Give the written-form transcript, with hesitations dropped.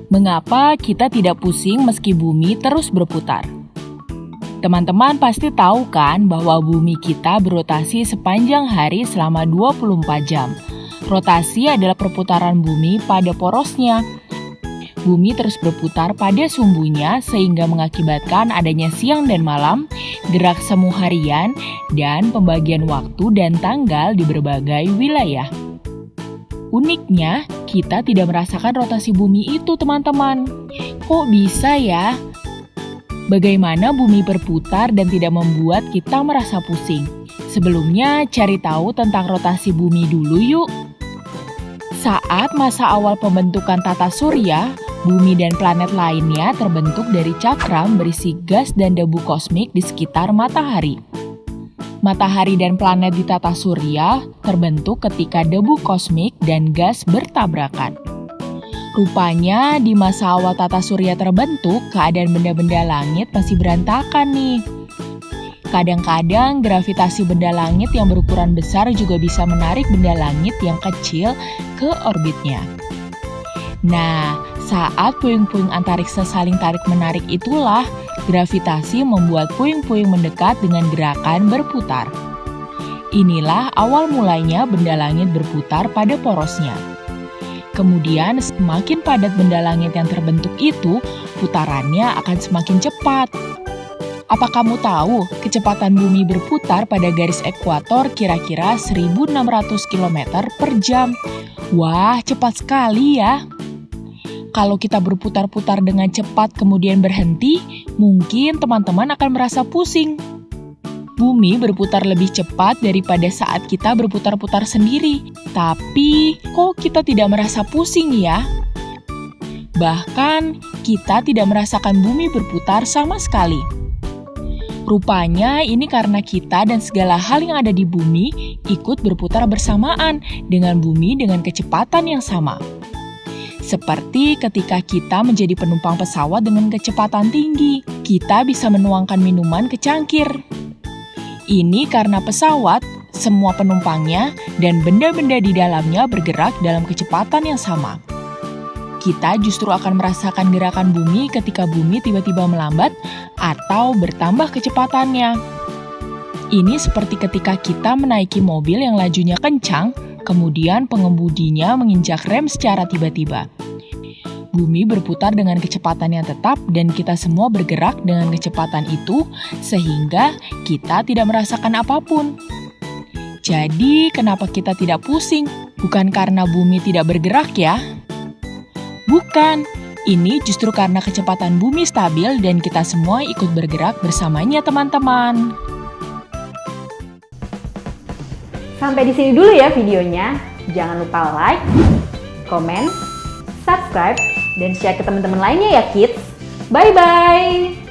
Mengapa kita tidak pusing meski bumi terus berputar? Teman-teman pasti tahu kan bahwa bumi kita berotasi sepanjang hari selama 24 jam. Rotasi adalah perputaran bumi pada porosnya. Bumi terus berputar pada sumbunya sehingga mengakibatkan adanya siang dan malam, gerak semu harian, dan pembagian waktu dan tanggal di berbagai wilayah. Uniknya, kita tidak merasakan rotasi bumi itu, teman-teman. Kok bisa ya? Bagaimana bumi berputar dan tidak membuat kita merasa pusing? Sebelumnya, cari tahu tentang rotasi bumi dulu yuk. Saat masa awal pembentukan tata surya, bumi dan planet lainnya terbentuk dari cakram berisi gas dan debu kosmik di sekitar matahari. Matahari dan planet di tata surya terbentuk ketika debu kosmik dan gas bertabrakan. Rupanya di masa awal tata surya terbentuk, keadaan benda-benda langit masih berantakan nih. Kadang-kadang gravitasi benda langit yang berukuran besar juga bisa menarik benda langit yang kecil ke orbitnya. Nah, saat puing-puing antariksa saling tarik-menarik itulah gravitasi membuat puing-puing mendekat dengan gerakan berputar. Inilah awal mulanya benda langit berputar pada porosnya. Kemudian semakin padat benda langit yang terbentuk itu, putarannya akan semakin cepat. Apa kamu tahu kecepatan bumi berputar pada garis ekuator kira-kira 1.600 km per jam? Wah, cepat sekali ya! Kalau kita berputar-putar dengan cepat kemudian berhenti, mungkin teman-teman akan merasa pusing. Bumi berputar lebih cepat daripada saat kita berputar-putar sendiri. Tapi, kok kita tidak merasa pusing ya? Bahkan, kita tidak merasakan bumi berputar sama sekali. Rupanya ini karena kita dan segala hal yang ada di bumi ikut berputar bersamaan dengan bumi dengan kecepatan yang sama. Seperti ketika kita menjadi penumpang pesawat dengan kecepatan tinggi, kita bisa menuangkan minuman ke cangkir. Ini karena pesawat, semua penumpangnya, dan benda-benda di dalamnya bergerak dalam kecepatan yang sama. Kita justru akan merasakan gerakan bumi ketika bumi tiba-tiba melambat atau bertambah kecepatannya. Ini seperti ketika kita menaiki mobil yang lajunya kencang, kemudian pengemudinya menginjak rem secara tiba-tiba. Bumi berputar dengan kecepatan yang tetap dan kita semua bergerak dengan kecepatan itu sehingga kita tidak merasakan apapun. Jadi, kenapa kita tidak pusing? Bukan karena bumi tidak bergerak ya? Bukan, ini justru karena kecepatan bumi stabil dan kita semua ikut bergerak bersamanya teman-teman. Sampai di sini dulu ya videonya. Jangan lupa like, komen, subscribe, dan share ke teman-teman lainnya ya kids. Bye-bye!